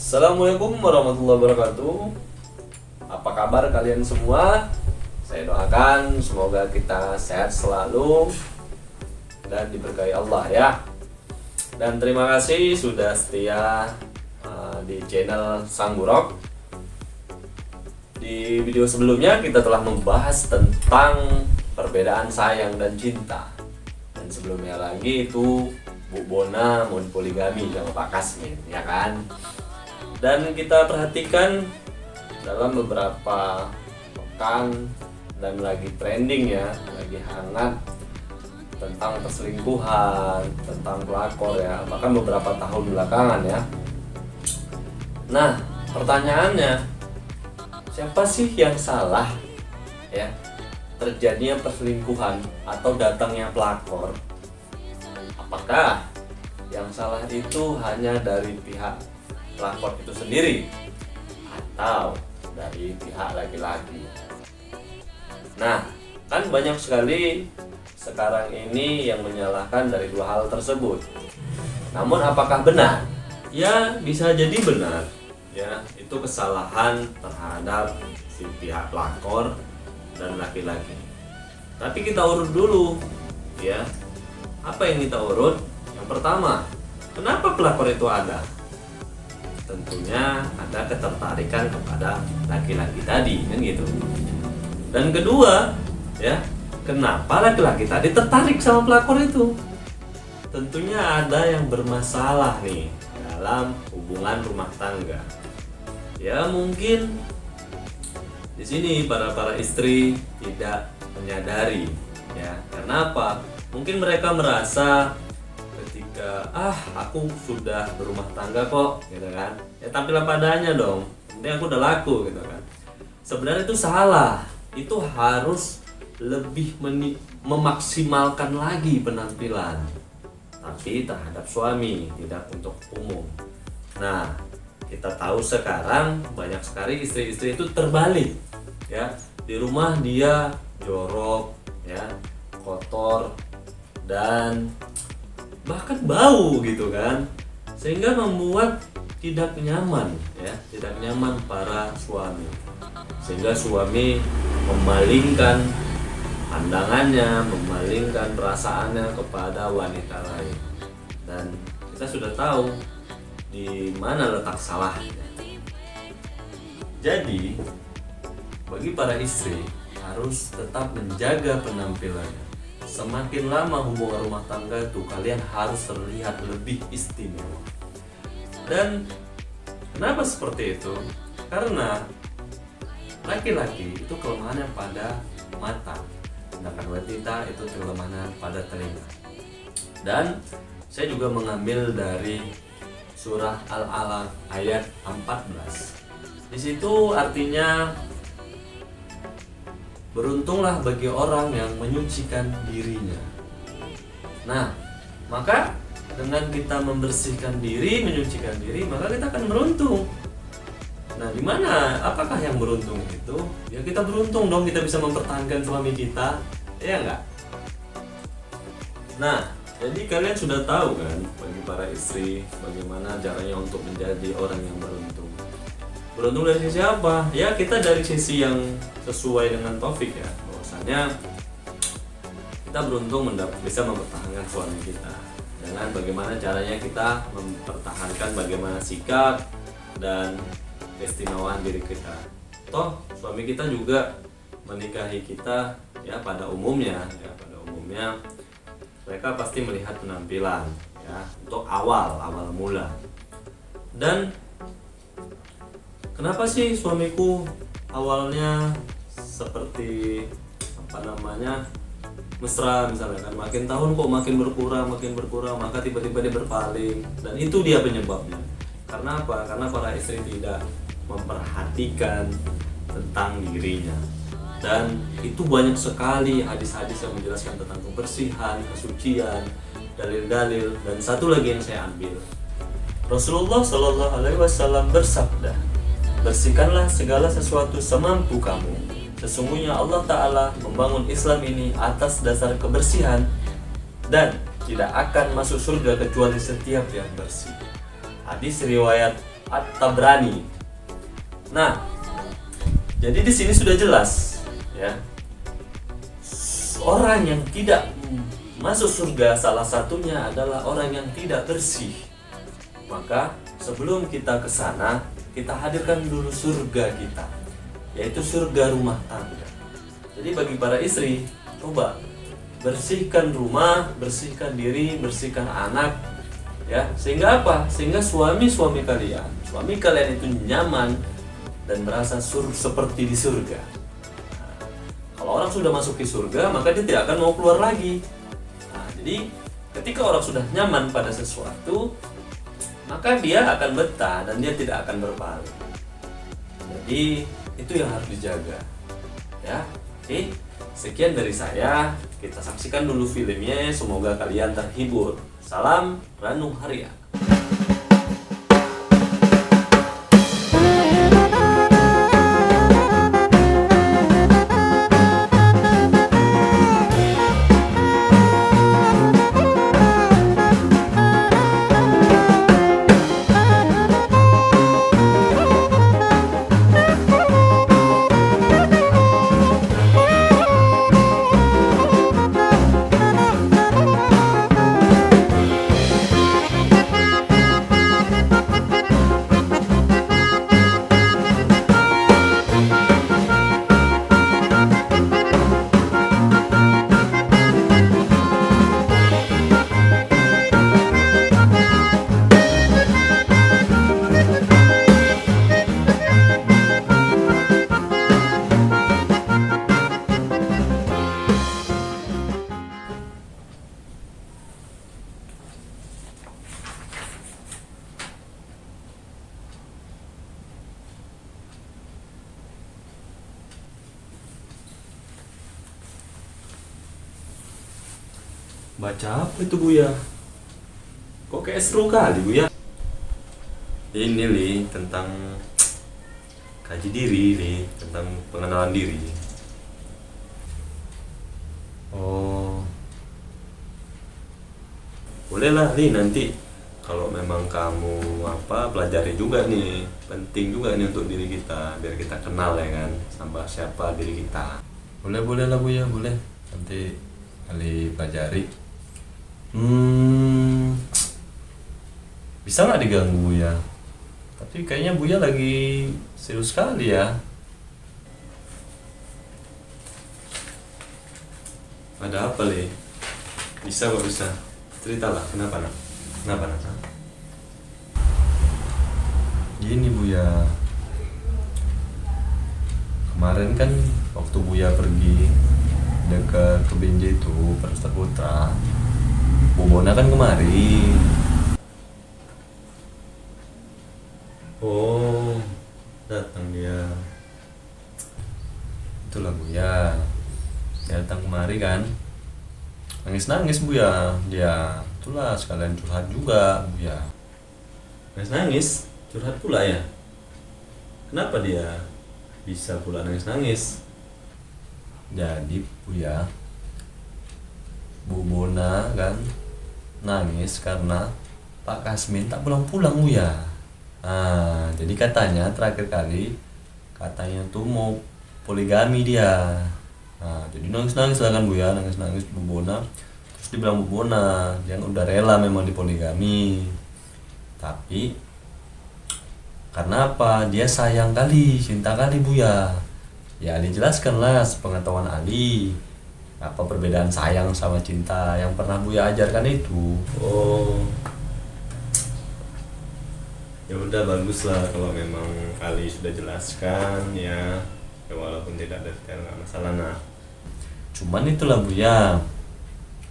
Assalamualaikum warahmatullahi wabarakatuh. Apa kabar kalian semua? Saya doakan semoga kita sehat selalu dan diberkahi Allah ya. Dan terima kasih sudah setia di channel Sang Burok. Di video sebelumnya kita telah membahas tentang perbedaan sayang dan cinta. Dan sebelumnya lagi itu Bu Bona mau dipoligami sama Pak Kasmin, ya kan? Dan kita perhatikan dalam beberapa pekan dan lagi trending ya, lagi hangat tentang perselingkuhan, tentang pelakor ya, bahkan beberapa tahun belakangan ya. Nah, pertanyaannya, siapa sih yang salah ya terjadinya perselingkuhan atau datangnya pelakor? Apakah yang salah itu hanya dari pihak pelakor itu sendiri atau dari pihak laki-laki? Nah, kan banyak sekali sekarang ini yang menyalahkan dari dua hal tersebut. Namun apakah benar? Ya, bisa jadi benar. Ya, itu kesalahan terhadap si pihak pelakor dan laki-laki. Tapi kita urut dulu, ya. Apa yang kita urut? Yang pertama, kenapa pelakor itu ada? Tentunya ada ketertarikan kepada laki-laki tadi, kan gitu. Dan kedua, ya, kenapa laki-laki tadi tertarik sama pelakor itu? Tentunya ada yang bermasalah nih dalam hubungan rumah tangga. Ya, mungkin di sini para istri tidak menyadari, ya. Karena apa? Mungkin mereka merasa ketika aku sudah berumah tangga kok, gitu kan. Ya tampil apa adanya dong. Penting aku udah laku, gitu kan. Sebenarnya itu salah. Itu harus lebih memaksimalkan lagi penampilan. Tapi terhadap suami, tidak untuk umum. Nah, kita tahu sekarang banyak sekali istri-istri itu terbalik, ya. Di rumah dia jorok, ya, kotor dan bahkan bau gitu kan, sehingga membuat tidak nyaman, ya, tidak nyaman para suami, sehingga suami memalingkan pandangannya, memalingkan perasaannya kepada wanita lain. Dan kita sudah tahu di mana letak salahnya. Jadi bagi para istri harus tetap menjaga penampilannya. Semakin lama hubungan rumah tangga itu kalian harus terlihat lebih istimewa. Dan kenapa seperti itu? Karena laki-laki itu kelemahannya pada mata, sedangkan wanita itu kelemahannya pada telinga. Dan saya juga mengambil dari surah Al-Alaq ayat 14. Di situ artinya, beruntunglah bagi orang yang menyucikan dirinya. Nah, maka dengan kita membersihkan diri, menyucikan diri, maka kita akan beruntung. Nah, di mana? Apakah yang beruntung itu? Ya kita beruntung dong, kita bisa mempertahankan suami kita, ya enggak? Nah, jadi kalian sudah tahu kan, bagi para istri, bagaimana caranya untuk menjadi orang yang beruntung. Beruntung dari sisi apa? Ya kita dari sisi yang sesuai dengan Taufik ya, bahwasanya kita beruntung bisa mempertahankan suami kita dengan bagaimana caranya kita mempertahankan bagaimana sikap dan keistimewaan diri kita. Toh suami kita juga menikahi kita ya pada umumnya mereka pasti melihat penampilan ya untuk awal mula. Dan kenapa sih suamiku awalnya seperti mesra misalnya kan, makin tahun kok makin berkurang, maka tiba-tiba dia berpaling. Dan itu dia penyebabnya. Karena apa? Karena para istri tidak memperhatikan tentang dirinya. Dan itu banyak sekali hadis-hadis yang menjelaskan tentang kebersihan, kesucian, dalil-dalil. Dan satu lagi yang saya ambil, Rasulullah Shallallahu Alaihi Wasallam bersabda, bersihkanlah segala sesuatu semampu kamu. Sesungguhnya Allah Ta'ala membangun Islam ini atas dasar kebersihan, dan tidak akan masuk surga kecuali setiap yang bersih. Hadis riwayat At-Tabrani. Nah, jadi di sini sudah jelas ya. Orang yang tidak masuk surga salah satunya adalah orang yang tidak bersih. Maka sebelum kita ke sana, kita hadirkan dulu surga kita, yaitu surga rumah tangga. Jadi bagi para istri, coba bersihkan rumah, bersihkan diri, bersihkan anak, ya. Sehingga apa? Sehingga suami kalian itu nyaman dan merasa seperti di surga. Kalau orang sudah masuk ke surga, maka dia tidak akan mau keluar lagi. Nah, jadi ketika orang sudah nyaman pada sesuatu, maka dia akan betah dan dia tidak akan berpaling. Jadi itu yang harus dijaga. Ya, oke. Sekian dari saya. Kita saksikan dulu filmnya. Semoga kalian terhibur. Salam Ranu Haria. Baca apa itu Buya? Kok kayak seru kali Buya? Ini Li, tentang kaji diri Li, tentang pengenalan diri. Oh, bolehlah Li, nanti kalau memang kamu pelajari juga nih, penting juga nih untuk diri kita, biar kita kenal ya kan, sama siapa diri kita. Boleh lah Buya, boleh. Nanti kali pelajari. Bisa nggak diganggu Buya? Tapi kayaknya Buya lagi serius sekali ya. Ada apa Li? Bisa kok bisa. Ceritalah, kenapa nak? Kenapa nak? Gini Buya. Kemarin kan waktu Buya pergi dekat ke Benje itu, Perpustakaan Putra, Bu Bona kan kemari. Oh, datang dia. Itulah Buya. Dia datang kemari kan. Nangis-nangis Buya. Dia itulah sekalian curhat juga Buya. Nangis-nangis? Curhat pula ya? Kenapa dia bisa pula nangis-nangis? Jadi Buya, Bu Bona kan nangis karena Pak Kasmin tak pulang-pulang Buya. Nah, jadi katanya terakhir kali katanya tuh mau poligami dia. Nah, jadi nangis-nangis lah kan Buya, nangis-nangis Bu Bona. Terus dibilang Bu Bona yang udah rela memang dipoligami. Tapi karena apa? Dia sayang kali, cinta kali Buya. Ya Ali jelaskan lah sepengetahuan Ali apa perbedaan sayang sama cinta yang pernah Buya ajarkan itu. Oh, ya udah bagus lah kalau memang Ali sudah jelaskan ya walaupun tidak detail nggak masalah nah. Cuman itulah Buya,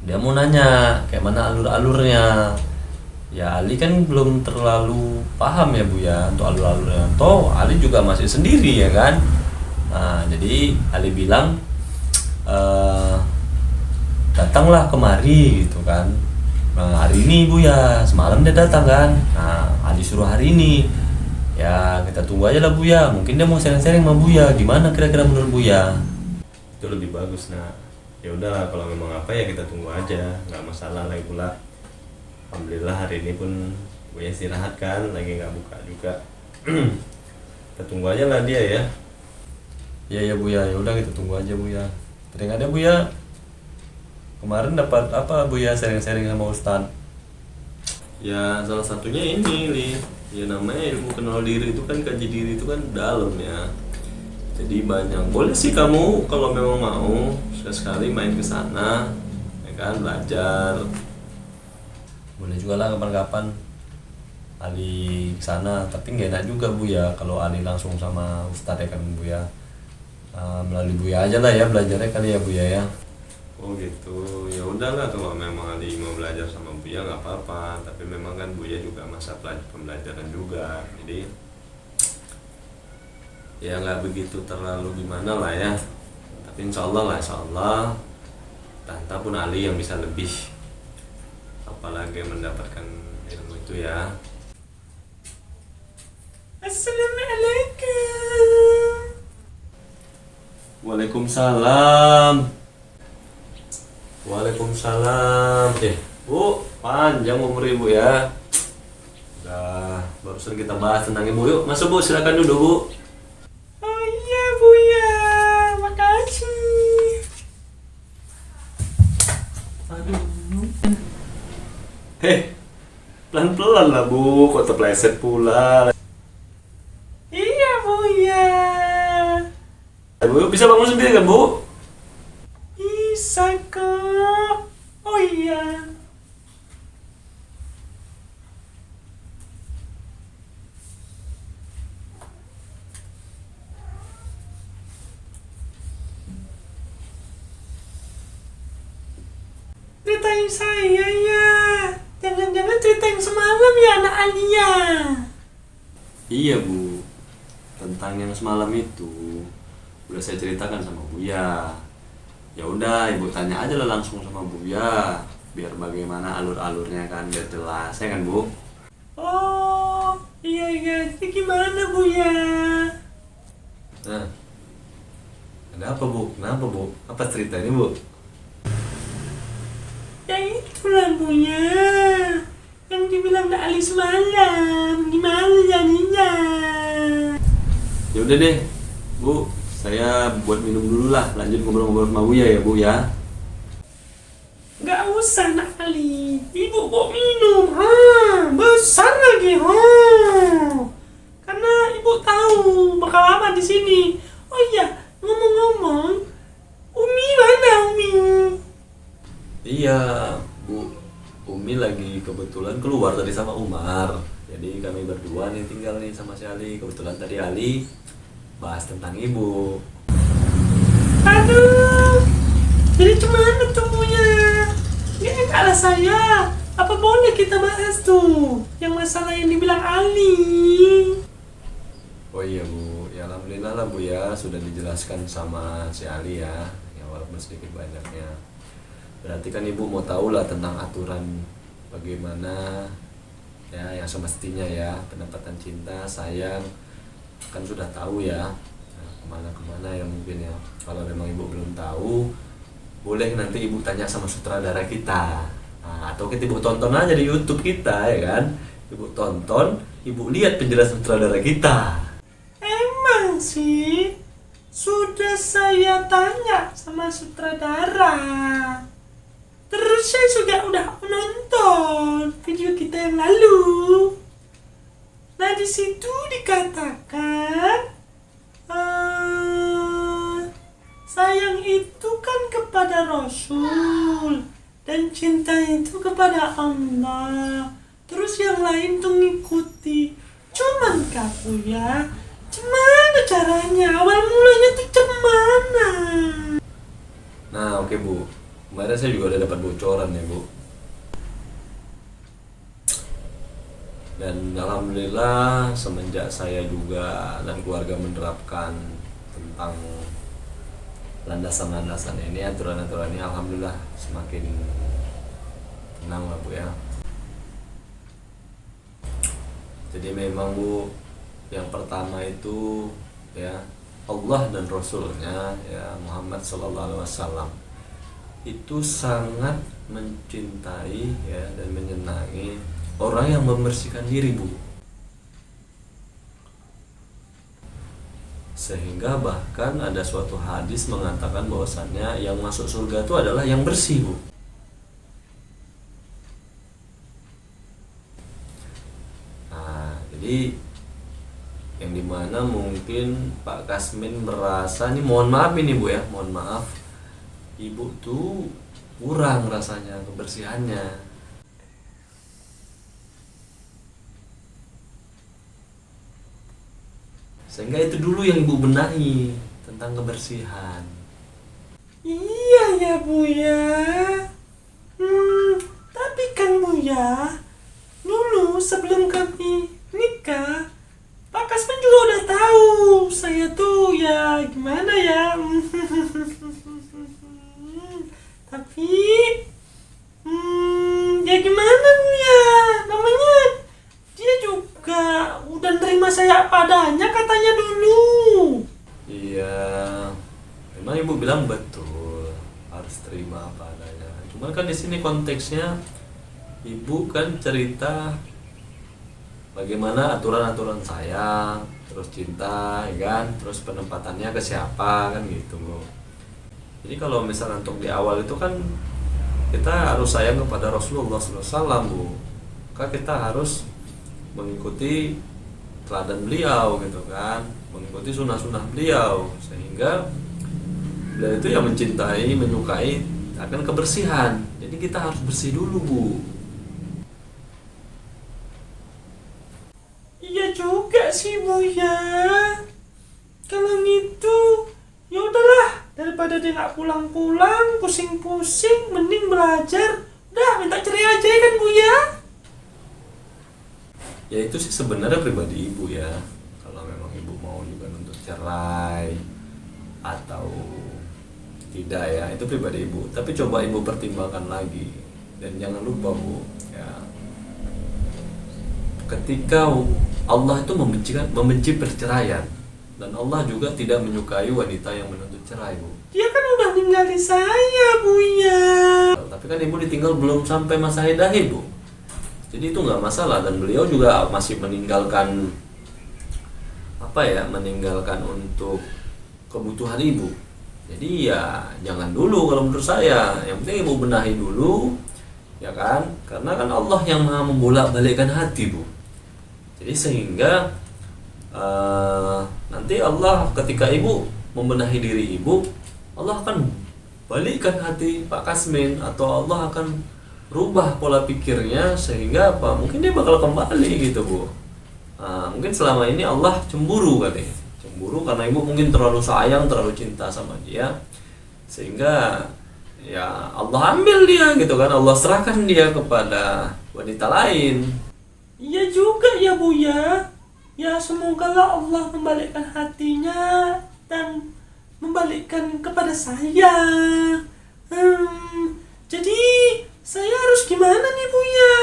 dia mau nanya kayak mana alur-alurnya. Ya Ali kan belum terlalu paham ya Buya untuk alur-alurnya. Toh Ali juga masih sendiri ya kan. Nah jadi Ali bilang datanglah kemari gitu kan. Nah, hari ini Buya, semalam dia datang kan. Nah Ali suruh hari ini. Ya kita tunggu aja lah Buya, mungkin dia mau sharing-sharing sama Buya. Gimana kira-kira menurut Buya? Itu lebih bagus nah. Ya udahlah kalau memang apa ya kita tunggu aja, nggak masalah lagi pula. Alhamdulillah hari ini pun Buya istirahat kan, lagi nggak buka juga. Kita tunggu aja lah dia ya. Iya ya Buya, ya udah kita tunggu aja Buya. Teringat ya Buya, kemarin dapat apa Buya sharing-sharing sama Ustad? Ya salah satunya ini Li. Ya namanya ilmu kenal diri itu kan, kaji diri itu kan dalam ya. Jadi banyak, boleh sih kamu kalau memang mau sekali main ke sana, ya kan, belajar. Boleh juga lah kapan-kapan Ali ke sana, tapi nggak enak juga Buya kalau Ali langsung sama Ustadz ya kan Buya. Melalui Buya aja lah ya belajarnya kali ya Buya ya. Oh gitu, ya udahlah kalau memang Ali mau belajar sama Buya nggak apa-apa, tapi memang kan Buya juga masa pembelajaran juga, jadi ya nggak begitu terlalu gimana lah ya. Tapi insya Allah Tanta pun Ali yang bisa lebih, apalagi mendapatkan ilmu itu ya. Assalamualaikum. Waalaikumsalam. Waalaikumsalam. Bu, panjang umur Ibu ya. Udah, barusan kita bahas tentang Ibu. Yuk, masuk Bu, silakan duduk Bu. Oh iya Buya, makasih. Aduh. Pelan-pelan lah Bu, kok terpleset pula. Iya Buya. Bu, bisa bangun sendiri kan Bu? Bisa kok. Oh iya. Ceritain saya ya. Jangan-jangan cerita yang semalam ya anak Alia. Iya Bu, tentang yang semalam itu udah saya ceritakan sama Buya. Ya udah, Ibu tanya aja lah langsung sama Buya, biar bagaimana alur-alurnya kan, biar jelas ya kan Bu. Oh iya iya, jadi gimana Buya? Nah, ada apa Bu? Kenapa Bu? Apa ceritanya Bu? Ya itulah Buya, yang dibilang Nak Ali semalam. Gimana jadinya? Ya udah deh Bu, saya buat minum dulu lah, lanjut ngobrol-ngobrol sama Buya ya Bu ya. Gak usah Nak Ali, Ibu kok minum, besar lagi, karena Ibu tahu bakal lama di sini. Oh iya, ngomong-ngomong, Umi mana Umi? Iya Bu, Umi lagi kebetulan keluar tadi sama Umar. Jadi kami berdua nih tinggal nih sama si Ali. Kebetulan tadi Ali bahas tentang Ibu. Aduh, jadi gimana tuh Buya? Ini kalah saya. Apa boleh kita bahas tuh yang masalah yang dibilang Ali? Oh iya Bu, ya alhamdulillah lah Bu ya, sudah dijelaskan sama si Ali ya, walaupun sedikit banyaknya. Berarti kan Ibu mau tahu lah tentang aturan bagaimana ya yang semestinya ya, pendapatan cinta, sayang, kan sudah tahu ya. Nah, kemana-kemana ya mungkin ya. Kalau memang Ibu belum tahu, boleh nanti Ibu tanya sama sutradara kita. Nah, atau kita Ibu tonton aja di YouTube kita ya kan. Ibu tonton, Ibu lihat penjelasan sutradara kita. Emang sih, sudah saya tanya sama sutradara. Terus saya juga udah menonton video kita yang lalu. Nah di situ dikatakan sayang itu kan kepada Rasul dan cinta itu kepada Allah. Terus yang lain tuh ngikuti. Cuman kaku ya, gimana caranya? Awal mulanya tuh gimana? Nah oke Bu, kemarin saya juga udah dapat bocoran ya Bu. Dan alhamdulillah semenjak saya juga dan keluarga menerapkan tentang landasan-landasan ini, aturan-aturan ini, alhamdulillah semakin tenang lah Bu ya. Jadi memang Bu, yang pertama itu ya Allah dan Rasulnya ya Muhammad SAW itu sangat mencintai ya dan menyenangi orang yang membersihkan diri Bu. Sehingga bahkan ada suatu hadis mengatakan bahwasannya yang masuk surga itu adalah yang bersih, Bu. Nah, jadi yang dimana mungkin Pak Kasmin merasa, ini mohon maaf ini Bu ya, mohon maaf, Ibu tuh kurang rasanya kebersihannya. Sehingga itu dulu yang Ibu benahi tentang kebersihan. Iya ya Buya. Tapi kan Buya, dulu sebelum kami nikah, Pak Kasman juga udah tahu saya tuh ya gimana ya. Tapi ya gimana Buya, namanya dia juga udah nerima saya padanya katanya dulu. Iya, memang Ibu bilang betul, harus terima apa adanya. Cuman kan di sini konteksnya Ibu kan cerita bagaimana aturan-aturan saya, terus cinta, ya kan, terus penempatannya ke siapa kan gitu. Jadi kalau misalnya untuk di awal itu kan kita harus sayang kepada Rasulullah SAW, Bu. Maka kita harus mengikuti teladan beliau gitu kan, mengikuti sunnah-sunnah beliau, sehingga beliau itu yang mencintai, menyukai akan kebersihan. Jadi kita harus bersih dulu, Bu. Iya juga sih Buya. Kalau gitu, ya udahlah, daripada dia nggak pulang-pulang, pusing-pusing, mending belajar. Udah minta cerai aja ya kan Buya. Ya itu sih sebenarnya pribadi Ibu ya. Kalau memang Ibu mau juga untuk cerai atau tidak ya, itu pribadi Ibu. Tapi coba Ibu pertimbangkan lagi. Dan jangan lupa Bu, ya, ketika Allah itu membenci perceraian, dan Allah juga tidak menyukai wanita yang menuntut cerai, Bu. Dia kan udah ninggalin saya Buya. Tapi kan Ibu ditinggal belum sampai masa idah Ibu. Jadi itu nggak masalah, dan beliau juga masih meninggalkan meninggalkan untuk kebutuhan Ibu. Jadi ya jangan dulu kalau menurut saya. Yang penting Ibu benahi dulu, ya kan? Karena kan Allah yang maha membolak-balikkan hati, Bu. Jadi sehingga nanti Allah ketika Ibu membenahi diri Ibu, Allah akan balikkan hati Pak Kasmin, atau Allah akan rubah pola pikirnya sehingga apa? Mungkin dia bakal kembali gitu, Bu. Mungkin selama ini Allah cemburu kali. Cemburu karena Ibu mungkin terlalu sayang, terlalu cinta sama dia. Sehingga ya Allah ambil dia gitu kan. Allah serahkan dia kepada wanita lain. Iya juga ya Buya. Ya semoga Allah membalikkan hatinya dan membalikkan kepada saya. Jadi saya harus gimana nih Buya?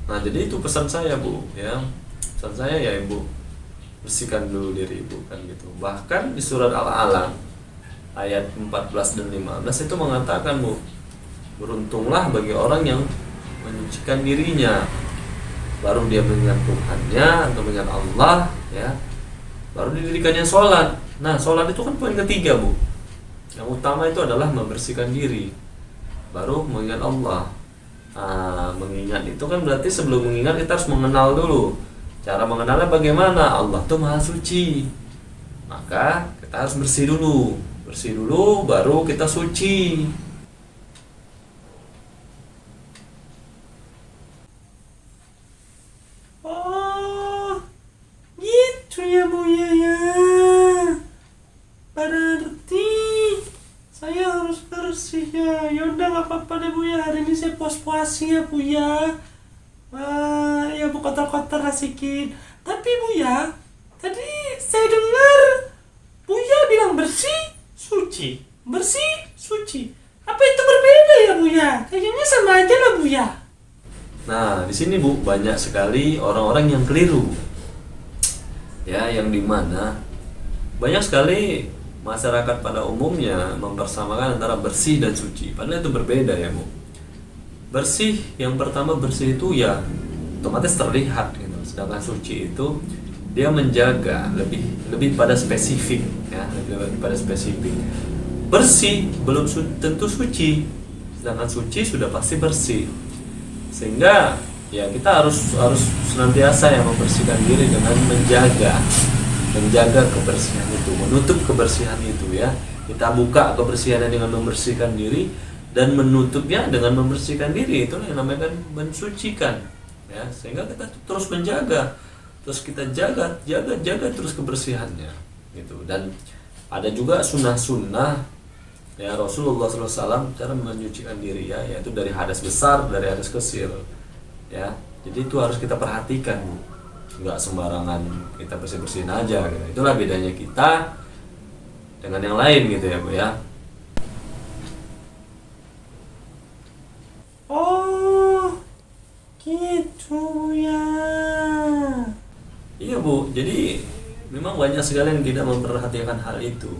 Nah jadi itu pesan saya, Bu, ya. Pesan saya ya Ibu, bersihkan dulu diri Ibu kan gitu. Bahkan di surat Al-Alaq ayat 14 dan 15 itu mengatakan, Bu, beruntunglah bagi orang yang menyucikan dirinya, baru dia mengingat Tuhannya atau mengingat Allah, ya, baru didirikannya sholat. Nah sholat itu kan poin ketiga, Bu. Yang utama itu adalah membersihkan diri, baru mengingat Allah. Mengingat itu kan berarti sebelum mengingat kita harus mengenal dulu. Cara mengenalnya bagaimana? Allah tuh maha suci, maka kita harus bersih dulu baru kita suci. Oh gitu ya Buya ya. Berarti saya harus bersih ya. Yaudah gak apa-apa deh Buya. Hari ini saya puas-puasi ya Buya. Ya Bu, kotor-kotor sedikit. Tapi Buya, tadi saya dengar Buya bilang bersih, suci. Bersih, suci. Apa itu berbeda ya Buya? Kayaknya sama aja lah Buya. Nah di sini Bu, banyak sekali orang-orang yang keliru, ya, yang dimana banyak sekali masyarakat pada umumnya mempersamakan antara bersih dan suci, padahal itu berbeda ya Bu. Bersih, yang pertama bersih itu ya otomatis terlihat gitu. Sedangkan suci itu dia menjaga lebih pada spesifik ya, lebih pada spesifik. Bersih belum tentu suci, sedangkan suci sudah pasti bersih. Sehingga ya kita harus senantiasa yang membersihkan diri dengan menjaga kebersihan itu, menutup kebersihan itu ya. Kita buka kebersihannya dengan membersihkan diri, dan menutupnya dengan membersihkan diri. Itu yang namanya kan mensucikan ya. Sehingga kita terus menjaga, terus kita jaga terus kebersihannya gitu. Dan ada juga sunnah-sunnah ya Rasulullah SAW cara menyucikan diri ya, yaitu dari hadas besar, dari hadas kecil ya. Jadi itu harus kita perhatikan, Bu. Nggak sembarangan kita bersihin aja gitu. Itulah bedanya kita dengan yang lain gitu ya, Bu ya. Oh, gitu ya. Iya, Bu. Jadi memang banyak sekali yang tidak memperhatikan hal itu.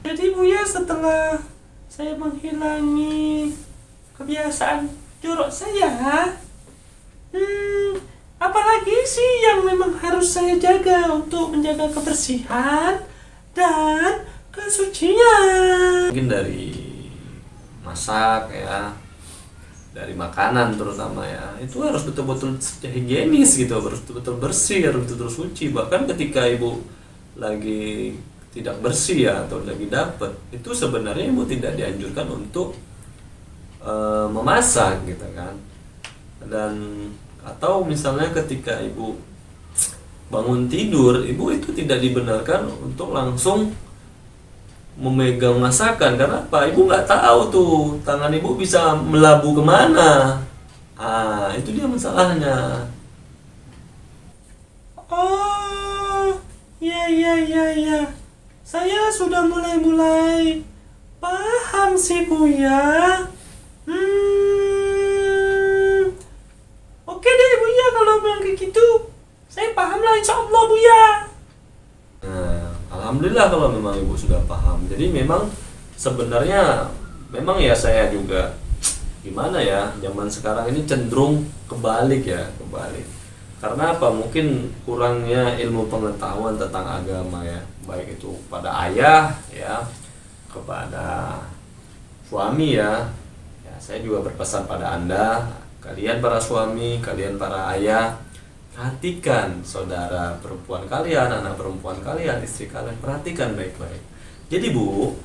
Jadi Buya, setelah saya menghilangi kebiasaan jorok saya, apalagi sih yang memang harus saya jaga untuk menjaga kebersihan dan kesucian? Mungkin dari masak ya, dari makanan terutama ya, itu harus betul-betul higienis gitu, harus betul-betul bersih, harus betul-betul suci. Bahkan ketika ibu lagi tidak bersih ya, atau lagi dapat, itu sebenarnya ibu tidak dianjurkan untuk memasak gitu kan. Dan atau misalnya ketika ibu bangun tidur, ibu itu tidak dibenarkan untuk langsung memegang masakan. Karena apa? Ibu nggak tahu tuh tangan ibu bisa melabuh kemana. Itu dia masalahnya. Oh, ya. Saya sudah mulai paham sih Buya. Oke deh Buya, kalau memang kayak gitu saya paham lah, insya Allah Buya. Alhamdulillah kalau memang ibu sudah paham. Jadi memang sebenarnya memang ya saya juga gimana ya, zaman sekarang ini cenderung kebalik. Karena apa? Mungkin kurangnya ilmu pengetahuan tentang agama ya, baik itu pada ayah ya, kepada suami ya. Saya juga berpesan pada Anda, kalian para suami, kalian para ayah, perhatikan saudara perempuan kalian, anak perempuan kalian, istri kalian, perhatikan baik-baik. Jadi Bu,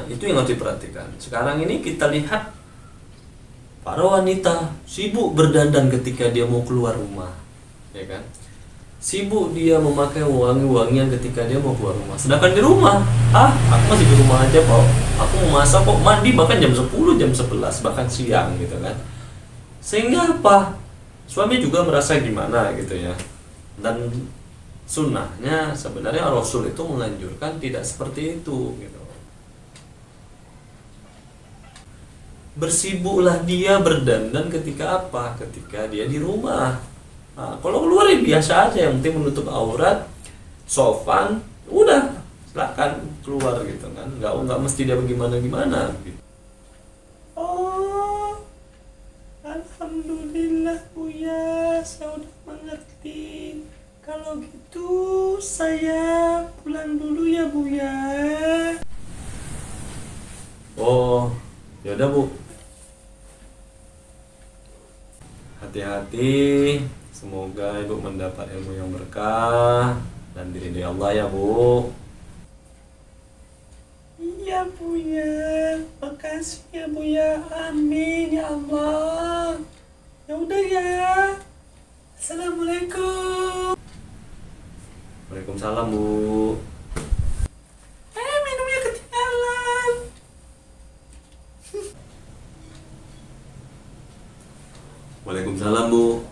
itu yang harus diperhatikan. Sekarang ini kita lihat para wanita sibuk berdandan ketika dia mau keluar rumah, ya kan? Sibuk dia memakai wangi-wangian ketika dia mau keluar rumah. Sedangkan di rumah, aku masih di rumah aja kok. Aku mau masak kok, mandi bahkan jam 10, jam 11, bahkan siang gitu kan. Sehingga apa? Suami juga merasa gimana gitu ya. Dan sunnahnya sebenarnya Rasul itu menganjurkan tidak seperti itu gitu. Bersibuklah dia berdandan ketika apa? Ketika dia di rumah. Kalau keluar ya biasa aja, yang penting menutup aurat, sopan, udah silakan keluar gitu kan, nggak mesti dia bagaimana gitu. Oh, alhamdulillah Buya, saya udah mengerti. Kalau gitu saya pulang dulu ya Buya. Oh, yaudah Bu, hati-hati. Semoga ibu mendapat ilmu yang berkah dan diridhai Allah ya Bu. Iya Buya, makasih ya Buya, amin ya Allah. Ya udah ya, assalamualaikum. Waalaikumsalam Bu. Minumnya ketinggalan. Waalaikumsalam Bu.